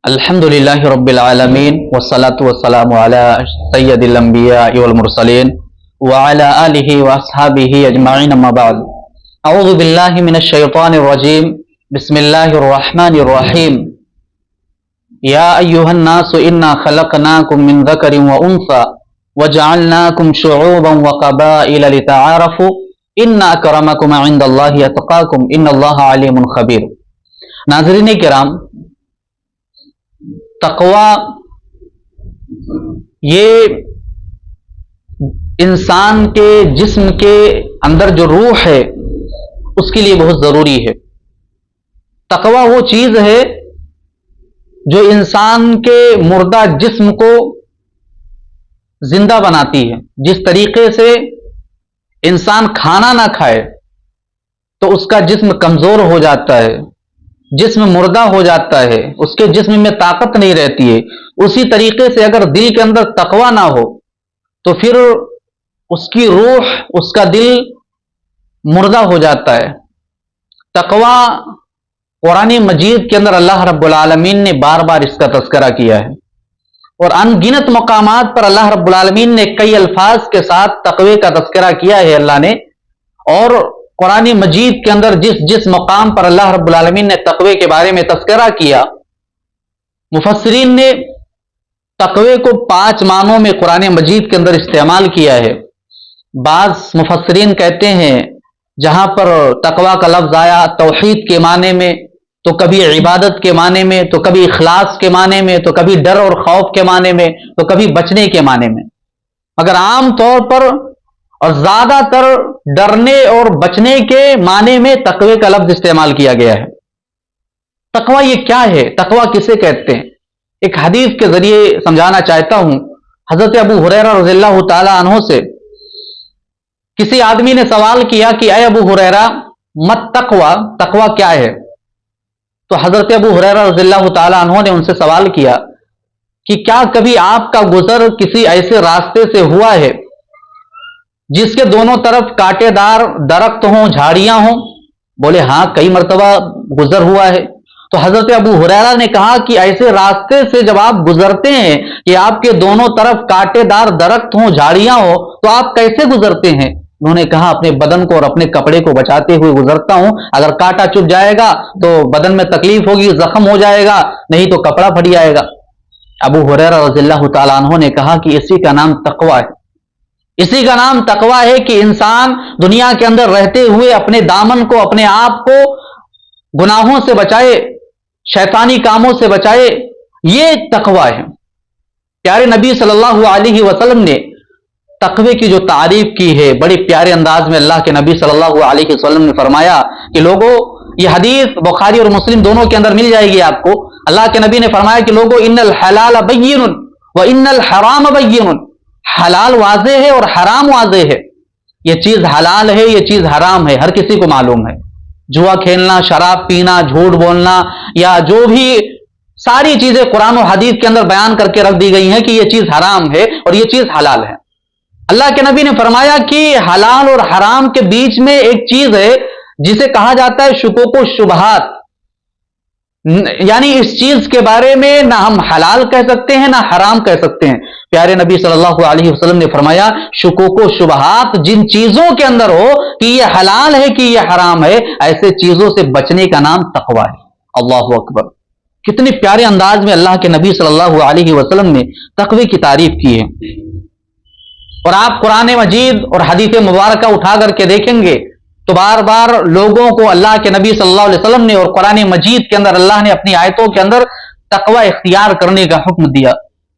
الحمدللہ رب العالمین والصلاة والسلام علی سید الانبیاء والمرسلین وعلی آلہ واصحابہ اجمعین اما بعد اعوذ باللہ من الشیطان الرجیم بسم اللہ الرحمن الرحیم یا ایہا الناس انا خلقناکم من ذکر وانثى وجعلناکم شعوبا وقبائل لتعارفوا ان اکرمکم عند اللہ اتقاکم ان اللہ علیم خبیر۔ ناظرین کرام، تقوی یہ انسان کے جسم کے اندر جو روح ہے اس کے لیے بہت ضروری ہے۔ تقوی وہ چیز ہے جو انسان کے مردہ جسم کو زندہ بناتی ہے۔ جس طریقے سے انسان کھانا نہ کھائے تو اس کا جسم کمزور ہو جاتا ہے، جسم مردہ ہو جاتا ہے، اس کے جسم میں طاقت نہیں رہتی ہے، اسی طریقے سے اگر دل کے اندر تقوی نہ ہو تو پھر اس کی روح، اس کا دل مردہ ہو جاتا ہے۔ تقوی قرآن مجید کے اندر اللہ رب العالمین نے بار بار اس کا تذکرہ کیا ہے، اور ان گنت مقامات پر اللہ رب العالمین نے کئی الفاظ کے ساتھ تقوی کا تذکرہ کیا ہے اللہ نے۔ اور قرآن مجید کے اندر جس مقام پر اللہ رب العالمین نے تقوی کے بارے میں تذکرہ کیا، مفسرین نے تقوی کو 5 معنوں میں قرآن مجید کے اندر استعمال کیا ہے۔ بعض مفسرین کہتے ہیں جہاں پر تقوی کا لفظ آیا توحید کے معنی میں، تو کبھی عبادت کے معنی میں، تو کبھی اخلاص کے معنی میں، تو کبھی ڈر اور خوف کے معنی میں، تو کبھی بچنے کے معنی میں، مگر عام طور پر اور زیادہ تر ڈرنے اور بچنے کے معنی میں تقوی کا لفظ استعمال کیا گیا ہے۔ تقوی یہ کیا ہے؟ تقوی کسے کہتے ہیں؟ ایک حدیث کے ذریعے سمجھانا چاہتا ہوں۔ حضرت ابو ہریرہ رضی اللہ تعالی عنہ سے کسی آدمی نے سوال کیا کہ اے ابو ہریرہ مت تقوی، تقوی کیا ہے؟ تو حضرت ابو ہریرہ رضی اللہ تعالی عنہ نے ان سے سوال کیا کہ کیا کبھی آپ کا گزر کسی ایسے راستے سے ہوا ہے جس کے دونوں طرف کانٹے دار درخت ہوں، جھاڑیاں ہوں؟ بولے ہاں، کئی مرتبہ گزر ہوا ہے۔ تو حضرت ابو ہریرہ نے کہا کہ ایسے راستے سے جب آپ گزرتے ہیں کہ آپ کے دونوں طرف کانٹے دار درخت ہوں، جھاڑیاں ہوں، تو آپ کیسے گزرتے ہیں؟ انہوں نے کہا اپنے بدن کو اور اپنے کپڑے کو بچاتے ہوئے گزرتا ہوں۔ اگر کانٹا چبھ جائے گا تو بدن میں تکلیف ہوگی، زخم ہو جائے گا، نہیں تو کپڑا پھٹ جائے گا۔ ابو ہریرہ رضی اللہ تعالیٰ عنہ نے کہا کہ اسی کا نام تقوی ہے۔ اسی کا نام تقوی ہے کہ انسان دنیا کے اندر رہتے ہوئے اپنے دامن کو، اپنے آپ کو گناہوں سے بچائے، شیطانی کاموں سے بچائے، یہ تقوی ہے۔ پیارے نبی صلی اللہ علیہ وسلم نے تقوی کی جو تعریف کی ہے بڑے پیارے انداز میں اللہ کے نبی صلی اللہ علیہ وسلم نے فرمایا کہ لوگوں، یہ حدیث بخاری اور مسلم دونوں کے اندر مل جائے گی آپ کو۔ اللہ کے نبی نے فرمایا کہ لوگوں، ان الحلال بین و ان الحرام بین، حلال واضح ہے اور حرام واضح ہے۔ یہ چیز حلال ہے، یہ چیز حرام ہے، ہر کسی کو معلوم ہے۔ جوا کھیلنا، شراب پینا، جھوٹ بولنا، یا جو بھی ساری چیزیں قرآن و حدیث کے اندر بیان کر کے رکھ دی گئی ہیں کہ یہ چیز حرام ہے اور یہ چیز حلال ہے۔ اللہ کے نبی نے فرمایا کہ حلال اور حرام کے بیچ میں ایک چیز ہے جسے کہا جاتا ہے شکوک و شبہات، یعنی اس چیز کے بارے میں نہ ہم حلال کہہ سکتے ہیں نہ حرام کہہ سکتے ہیں۔ پیارے نبی صلی اللہ علیہ وسلم نے فرمایا شکوک و شبہات جن چیزوں کے اندر ہو کہ یہ حلال ہے کہ یہ حرام ہے، ایسے چیزوں سے بچنے کا نام تقوی ہے۔ اللہ اکبر! کتنے پیارے انداز میں اللہ کے نبی صلی اللہ علیہ وسلم نے تقوی کی تعریف کی ہے۔ اور آپ قرآن مجید اور حدیث مبارکہ اٹھا کر کے دیکھیں گے تو بار بار لوگوں کو اللہ کے نبی صلی اللہ علیہ وسلم نے اور قرآن مجید کے اندر اللہ نے اپنی آیتوں کے اندر تقوی اختیار کرنے کا حکم دیا۔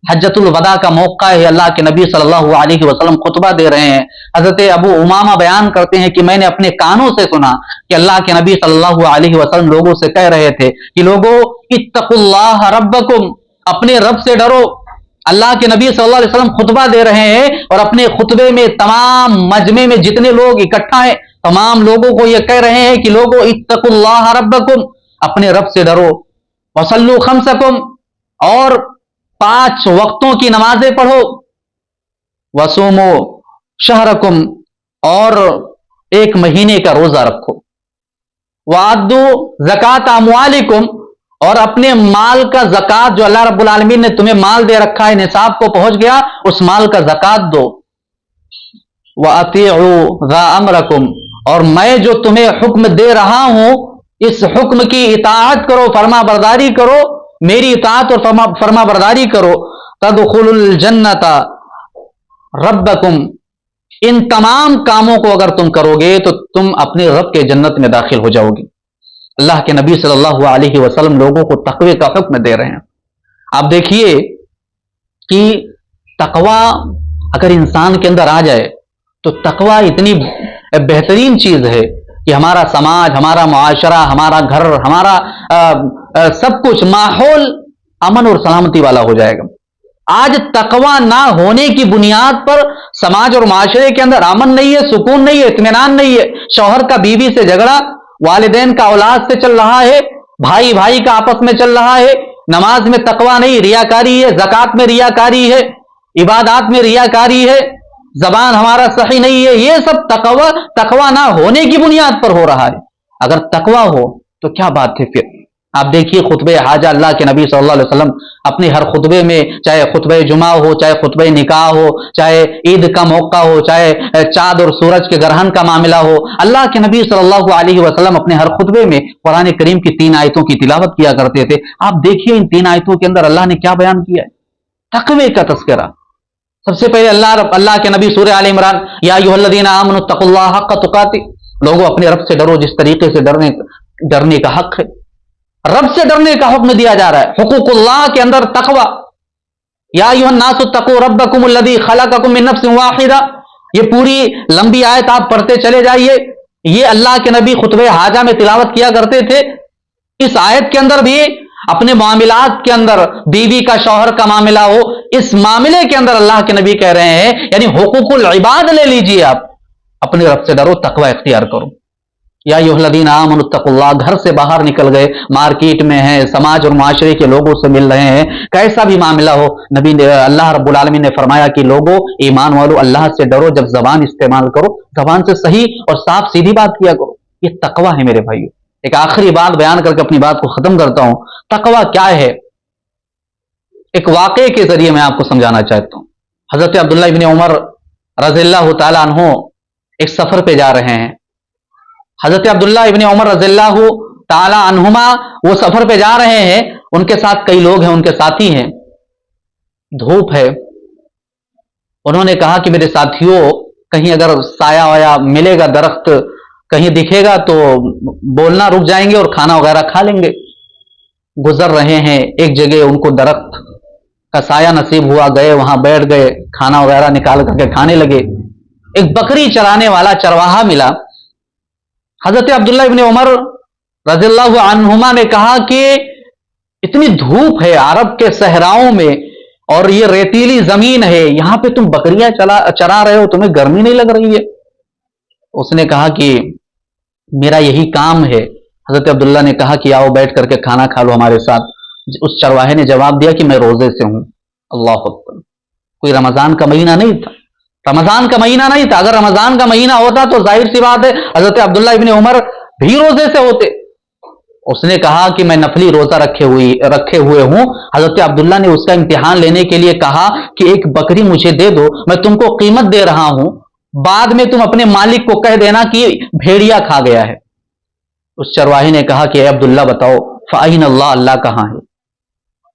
حجۃ الوداع کا موقع ہے، اللہ کے نبی صلی اللہ علیہ وسلم خطبہ دے رہے ہیں۔ حضرت ابو امامہ بیان کرتے ہیں کہ میں نے اپنے کانوں سے سنا کہ اللہ کے نبی صلی اللہ علیہ وسلم لوگوں سے کہہ رہے تھے کہ لوگوں اتقوا اللہ ربکم، اپنے رب سے ڈرو۔ اللہ کے نبی صلی اللہ علیہ وسلم خطبہ دے رہے ہیں اور اپنے خطبے میں تمام مجمع میں جتنے لوگ اکٹھا ہیں تمام لوگوں کو یہ کہہ رہے ہیں کہ لوگوں اتقوا اللہ ربکم، اپنے رب سے ڈرو، وصلوا خمسکم، اور 5 وقتوں کی نمازیں پڑھو، وصوموا شہرکم، اور 1 مہینے کا روزہ رکھو، وعدوا زکات اموالکم، اور اپنے مال کا زکات جو اللہ رب العالمین نے تمہیں مال دے رکھا ہے، نصاب کو پہنچ گیا، اس مال کا زکات دو۔ وَأَطِيعُوا ذَا أَمْرَكُمْ، اور میں جو تمہیں حکم دے رہا ہوں اس حکم کی اطاعت کرو، فرما برداری کرو، میری اطاعت اور فرما برداری کرو۔ تَدْخُلُوا الْجَنَّةَ رَبَّكُمْ، ان تمام کاموں کو اگر تم کرو گے تو تم اپنے رب کے جنت میں داخل ہو جاؤ گے۔ اللہ کے نبی صلی اللہ علیہ وسلم لوگوں کو تقوی کا حکم دے رہے ہیں۔ آپ دیکھیے کہ تقوی اگر انسان کے اندر آ جائے تو تقوی اتنی بہترین چیز ہے کہ ہمارا سماج، ہمارا معاشرہ، ہمارا گھر، ہمارا سب کچھ ماحول امن اور سلامتی والا ہو جائے گا۔ آج تقوی نہ ہونے کی بنیاد پر سماج اور معاشرے کے اندر امن نہیں ہے، سکون نہیں ہے، اطمینان نہیں ہے۔ شوہر کا بیوی سے جھگڑا، والدین کا اولاد سے چل رہا ہے، بھائی بھائی کا آپس میں چل رہا ہے، نماز میں تقوی نہیں، ریاکاری ہے، زکات میں ریاکاری ہے، عبادات میں ریاکاری ہے، زبان ہمارا صحیح نہیں ہے۔ یہ سب تقوی نہ ہونے کی بنیاد پر ہو رہا ہے۔ اگر تقوی ہو تو کیا بات ہے پھر؟ آپ دیکھیے خطبہ حاجہ اللہ کے نبی صلی اللہ علیہ وسلم اپنے ہر خطبے میں، چاہے خطبہ جمعہ ہو، چاہے خطبہ نکاح ہو، چاہے عید کا موقع ہو، چاہے چاند اور سورج کے گرہن کا معاملہ ہو، اللہ کے نبی صلی اللہ علیہ وسلم اپنے ہر خطبے میں قرآن کریم کی 3 آیتوں کی تلاوت کیا کرتے تھے۔ آپ دیکھیے ان 3 آیتوں کے اندر اللہ نے کیا بیان کیا ہے؟ تقوی کا تذکرہ۔ سب سے پہلے اللہ کے نبی سورہ آل عمران، یا ایھا الذین آمنوا اتقوا اللہ حق تقاتہ، لوگوں اپنے رب سے ڈرو جس طریقے سے ڈرنے کا حق ہے۔ رب سے ڈرنے کا حکم دیا جا رہا ہے۔ حقوق اللہ کے اندر تقوی، یا ایھا الناس اتقوا ربکم الذی خلقکم من نفس واحدہ، یہ پوری لمبی آیت آپ پڑھتے چلے جائیے، یہ اللہ کے نبی خطبہ حاجہ میں تلاوت کیا کرتے تھے۔ اس آیت کے اندر بھی اپنے معاملات کے اندر بیوی کا شوہر کا معاملہ ہو، اس معاملے کے اندر اللہ کے نبی کہہ رہے ہیں، یعنی حقوق العباد لے لیجیے، آپ اپنے رب سے ڈرو، تقوی اختیار کرو۔ یا ایھا الذین آمنوا اتقوا اللہ، گھر سے باہر نکل گئے، مارکیٹ میں ہیں، سماج اور معاشرے کے لوگوں سے مل رہے ہیں، کیسا بھی معاملہ ہو، نبی نے اللہ رب العالمین نے فرمایا کہ لوگوں، ایمان والو، اللہ سے ڈرو، جب زبان استعمال کرو زبان سے صحیح اور صاف سیدھی بات کیا کرو۔ یہ تقوی ہے میرے بھائیو۔ ایک آخری بات بیان کر کے اپنی بات کو ختم کرتا ہوں۔ تقوی کیا ہے؟ ایک واقعے کے ذریعے میں آپ کو سمجھانا چاہتا ہوں۔ حضرت عبداللہ ابن عمر رضی اللہ تعالیٰ عنہ ایک سفر پہ جا رہے ہیں۔ حضرت عبداللہ ابن عمر رضی اللہ تعالیٰ عنہما وہ سفر پہ جا رہے ہیں، ان کے ساتھ کئی لوگ ہیں، ان کے ساتھی ہیں، دھوپ ہے۔ انہوں نے کہا کہ میرے ساتھیوں، کہیں اگر سایہ وایا ملے گا، درخت کہیں دکھے گا تو بولنا رک جائیں گے اور کھانا وغیرہ کھا لیں گے۔ گزر رہے ہیں، ایک جگہ ان کو درخت کا سایہ نصیب ہوا، گئے وہاں بیٹھ گئے، کھانا وغیرہ نکال کر کے کھانے لگے۔ ایک بکری چرانے والا چرواہا ملا۔ حضرت عبداللہ ابن عمر رضی اللہ عنہما نے کہا کہ اتنی دھوپ ہے عرب کے صحراؤں میں اور یہ ریتیلی زمین ہے، یہاں پہ تم بکریاں چرا رہے ہو، تمہیں گرمی نہیں لگ رہی ہے؟ اس نے کہا کہ میرا یہی کام ہے۔ حضرت عبداللہ نے کہا کہ آؤ بیٹھ کر کے کھانا کھا لو ہمارے ساتھ۔ اس چرواہے نے جواب دیا کہ میں روزے سے ہوں۔ اللہ اکبر! کوئی رمضان کا مہینہ نہیں تھا، رمضان کا مہینہ نہیں تھا۔ اگر رمضان کا مہینہ ہوتا تو ظاہر سی بات ہے حضرت عبداللہ ابن عمر بھی روزے سے ہوتے۔ اس نے کہا کہ میں نفلی روزہ رکھے ہوئے ہوں۔ حضرت عبداللہ نے اس کا امتحان لینے کے لیے کہا کہ ایک بکری مجھے دے دو، میں تم کو قیمت دے رہا ہوں، بعد میں تم اپنے مالک کو کہہ دینا کہ بھیڑیا کھا گیا ہے۔ اس چرواہے نے کہا کہ اے عبداللہ بتاؤ، فَأَيْنَ اللَّهُ، اللہ کہاں ہے؟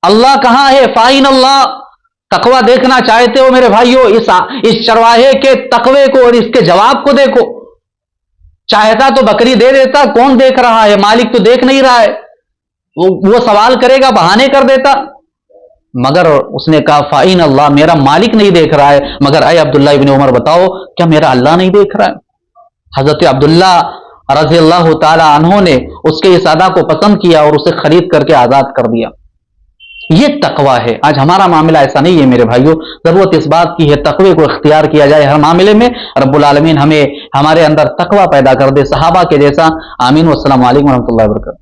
اللہ کہاں ہے؟ فَأَيْنَ اللَّهُ۔ تقوی دیکھنا چاہتے ہو میرے بھائیو، اس چرواہے کے تقوی کو اور اس کے جواب کو دیکھو۔ چاہتا تو بکری دے دیتا، کون دیکھ رہا ہے؟ مالک تو دیکھ نہیں رہا ہے، وہ سوال کرے گا، بہانے کر دیتا، مگر اس نے کہا فَأَيْنَ اللَّهُ، میرا مالک نہیں دیکھ رہا ہے، مگر اے عبداللہ ابن عمر بتاؤ کیا میرا اللہ نہیں دیکھ رہا ہے؟ حضرت عبداللہ رضی اللہ تعالی عنہ نے اس کے اس ادا کو پسند کیا اور اسے خرید کر کے آزاد کر دیا۔ یہ تقوی ہے۔ آج ہمارا معاملہ ایسا نہیں ہے میرے بھائیو، ضرورت اس بات کی ہے تقوی کو اختیار کیا جائے ہر معاملے میں۔ رب العالمین ہمیں ہمارے اندر تقوی پیدا کر دے صحابہ کے جیسا، آمین۔ والسلام علیکم ورحمۃ اللہ وبرکاتہ۔